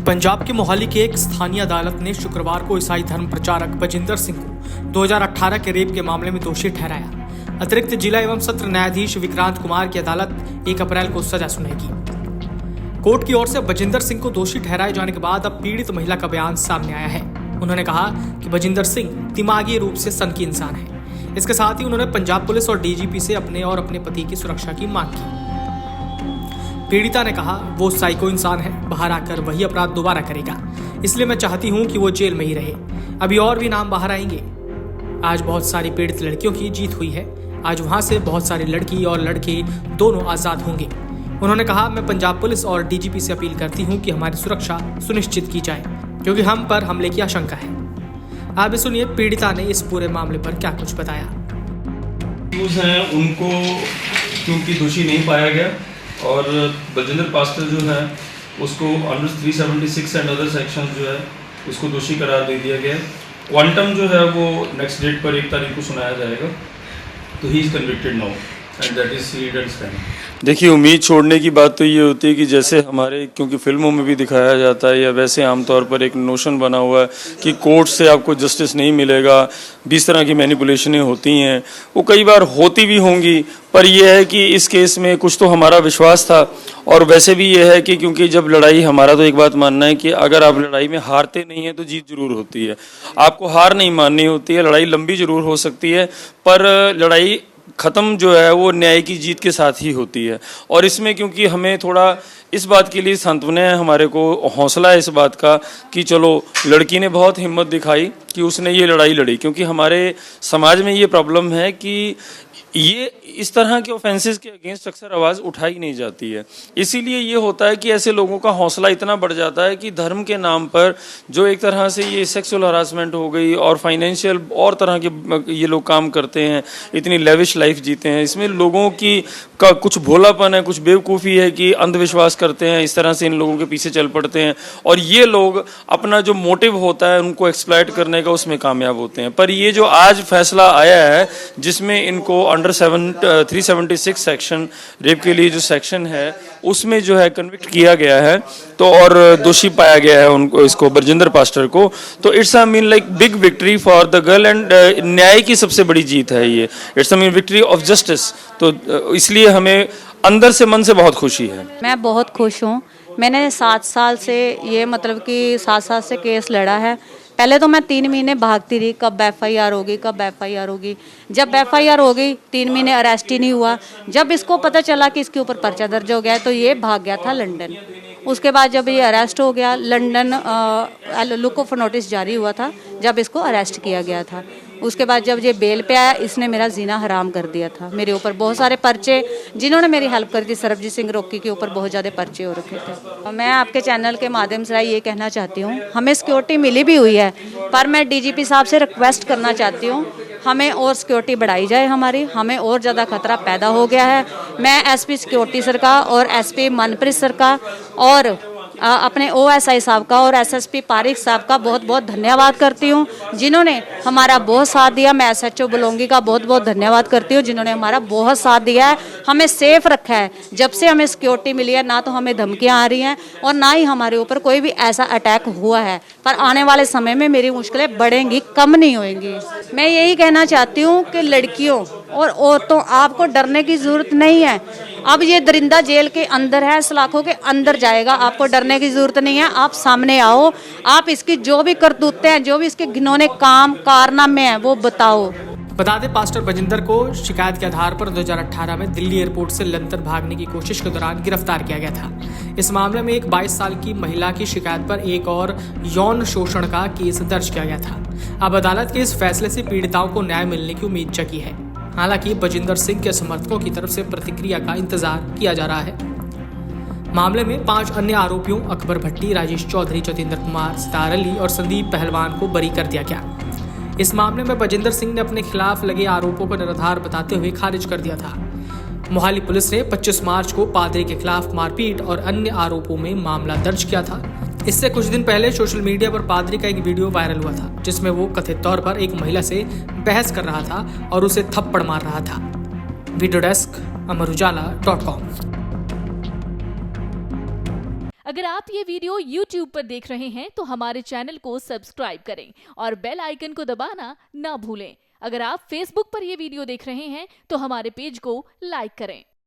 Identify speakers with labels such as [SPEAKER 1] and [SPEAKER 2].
[SPEAKER 1] पंजाब के मोहाली की एक स्थानीय अदालत ने शुक्रवार को ईसाई धर्म प्रचारक बजिंदर सिंह को 2018 के रेप के मामले में दोषी ठहराया। अतिरिक्त जिला एवं सत्र न्यायाधीश विक्रांत कुमार की अदालत 1 अप्रैल को सजा सुनाएगी। कोर्ट की ओर से बजिंदर सिंह को दोषी ठहराए जाने के बाद अब पीड़ित महिला का बयान सामने आया है। उन्होंने कहा कि बजिंदर सिंह दिमागी रूप से सनकी इंसान है। इसके साथ ही उन्होंने पंजाब पुलिस और डीजीपी से अपने और अपने पति की सुरक्षा की मांग की। पीड़िता ने कहा, वो साइको इंसान है, बाहर आकर वही अपराध दोबारा करेगा, इसलिए मैं चाहती हूँ कि वो जेल में ही रहे। अभी और भी नाम बाहर आएंगे। आज बहुत सारी पीड़ित लड़कियों की जीत हुई है। आज वहां से बहुत सारी लड़की और लड़के दोनों आजाद होंगे। उन्होंने कहा, मैं पंजाब पुलिस और डीजीपी से अपील करती हूँ कि हमारी सुरक्षा सुनिश्चित की जाए, क्योंकि हम पर हमले की आशंका है। आप भी सुनिए पीड़िता ने इस पूरे मामले पर क्या कुछ बताया।
[SPEAKER 2] उनको क्योंकि दोषी नहीं पाया गया और बजिंदर पास्टर जो है उसको अंडर 376 एंड अदर सेक्शन जो है उसको दोषी करार दे दिया गया। क्वांटम जो है वो नेक्स्ट डेट पर 1 तारीख को सुनाया जाएगा। तो he is convicted now and that is he done stand.
[SPEAKER 3] देखिए, उम्मीद छोड़ने की बात तो ये होती है कि जैसे हमारे क्योंकि फिल्मों में भी दिखाया जाता है या वैसे आमतौर पर एक नोशन बना हुआ है कि कोर्ट से आपको जस्टिस नहीं मिलेगा, 20 तरह की मैनिपुलेशनें होती हैं। वो कई बार होती भी होंगी, पर यह है कि इस केस में कुछ तो हमारा विश्वास था। और वैसे भी ये है कि क्योंकि जब लड़ाई, हमारा तो एक बात मानना है कि अगर आप लड़ाई में हारते नहीं हैं तो जीत जरूर होती है। आपको हार नहीं माननी होती है। लड़ाई लंबी जरूर हो सकती है, पर लड़ाई ख़त्म जो है वो न्याय की जीत के साथ ही होती है। और इसमें क्योंकि हमें थोड़ा इस बात के लिए सांत्वना है, हमारे को हौसला है इस बात का कि चलो, लड़की ने बहुत हिम्मत दिखाई कि उसने ये लड़ाई लड़ी। क्योंकि हमारे समाज में ये प्रॉब्लम है कि ये इस तरह के ऑफेंसेस के अगेंस्ट अक्सर आवाज़ उठाई नहीं जाती है। इसीलिए ये होता है कि ऐसे लोगों का हौसला इतना बढ़ जाता है कि धर्म के नाम पर जो एक तरह से ये सेक्सुअल हरासमेंट हो गई और फाइनेंशियल और तरह के ये लोग काम करते हैं, इतनी लेविश लाइफ जीते हैं। इसमें लोगों की का कुछ भोलापन है, कुछ बेवकूफ़ी है कि अंधविश्वास करते हैं, इस तरह से इन लोगों के पीछे चल पड़ते हैं और ये लोग अपना जो मोटिव होता है उनको एक्सप्लॉइट करने का उसमें कामयाब होते हैं। पर ये जो आज फैसला आया है जिसमें इनको अंडर 376 सेक्शन रेप के लिए जो सेक्शन है उसमें जो है कन्विक्ट किया गया है, तो और दोषी पाया गया है उनको, इसको बजिंदर पास्टर को। तो it's I mean like big victory for the girl and न्याय की सबसे बड़ी जीत है ये। It's I mean victory of justice. तो इसलिए हमें अंदर से, मन से बहुत खुशी है।
[SPEAKER 4] मैं बहुत खुश हूँ। मैंने 7 साल से ये मतलब कि 7 साल से केस लड़ा है। पहले तो मैं 3 महीने भागती रही, कब FIR होगी, कब FIR होगी। जब FIR हो गई 3 महीने अरेस्ट ही नहीं हुआ। जब इसको पता चला कि इसके ऊपर पर्चा दर्ज हो गया है तो ये भाग गया था लंदन। उसके बाद जब ये अरेस्ट हो गया, लंदन लुक ऑफ नोटिस जारी हुआ था जब इसको अरेस्ट किया गया था। उसके बाद जब ये बेल पे आया, इसने मेरा जीना हराम कर दिया था। मेरे ऊपर बहुत सारे पर्चे, जिन्होंने मेरी हेल्प करी थी, सरबजीत सिंह रोकी के ऊपर बहुत ज़्यादा पर्चे हो रखे थे। मैं आपके चैनल के माध्यम से ये कहना चाहती हूँ, हमें सिक्योरिटी मिली भी हुई है, पर मैं DGP साहब से रिक्वेस्ट करना चाहती हूँ हमें और सिक्योरिटी बढ़ाई जाए हमारी। हमें और ज़्यादा खतरा पैदा हो गया है। मैं SP सिक्योरिटी सर का और SP मनप्रीत सर का और अपने OSI साहब का और SSP पारिक साहब का बहुत बहुत धन्यवाद करती हूँ, जिन्होंने हमारा बहुत साथ दिया। मैं SHO बुलोंगी का बहुत बहुत धन्यवाद करती हूँ, जिन्होंने हमारा बहुत साथ दिया है, हमें सेफ रखा है। जब से हमें सिक्योरिटी मिली है, ना तो हमें धमकियाँ आ रही हैं और ना ही हमारे ऊपर कोई भी ऐसा अटैक हुआ है। पर आने वाले समय में मेरी मुश्किलें बढ़ेंगी, कम नहीं होंगी। मैं यही कहना चाहती हूँ कि लड़कियों और औरतों, आपको डरने की ज़रूरत नहीं है। अब ये दरिंदा जेल के अंदर है, सलाखों के अंदर जाएगा, आपको डरने की ज़रूरत नहीं है। आप सामने आओ, आप इसकी जो भी करतूतें हैं, जो भी इसके घिनौने काम कारनामे हैं, वो बताओ।
[SPEAKER 1] बता दें, पास्टर बजिंदर को शिकायत के आधार पर 2018 में दिल्ली एयरपोर्ट से लंदन भागने की कोशिश के दौरान गिरफ्तार किया गया था। इस मामले में एक 22 साल की महिला की शिकायत पर एक और यौन शोषण का केस दर्ज किया गया था। अब अदालत के इस फैसले से पीड़िताओं को न्याय मिलने की उम्मीद जगी है। हालांकि बजिंदर सिंह के समर्थकों की तरफ से प्रतिक्रिया का इंतजार किया जा रहा है। मामले में 5 अन्य आरोपियों अकबर भट्टी, राजेश चौधरी, जतेंद्र कुमार, सितार अली और संदीप पहलवान को बरी कर दिया गया। इस मामले में बजिंदर सिंह ने अपने खिलाफ लगे आरोपों को निराधार बताते हुए खारिज कर दिया था। मोहाली पुलिस ने 25 मार्च को पादरी के खिलाफ मारपीट और अन्य आरोपों में मामला दर्ज किया था। इससे कुछ दिन पहले सोशल मीडिया पर पादरी का एक वीडियो वायरल हुआ था, जिसमें वो कथित तौर पर एक महिला से बहस कर रहा था और उसे थप्पड़ मार रहा था। वीडियो डेस्क, अमर उजाला.com।
[SPEAKER 5] अगर आप ये वीडियो YouTube पर देख रहे हैं तो हमारे चैनल को सब्सक्राइब करें और बेल आइकन को दबाना ना भूलें। अगर आप Facebook पर ये वीडियो देख रहे हैं तो हमारे पेज को लाइक करें।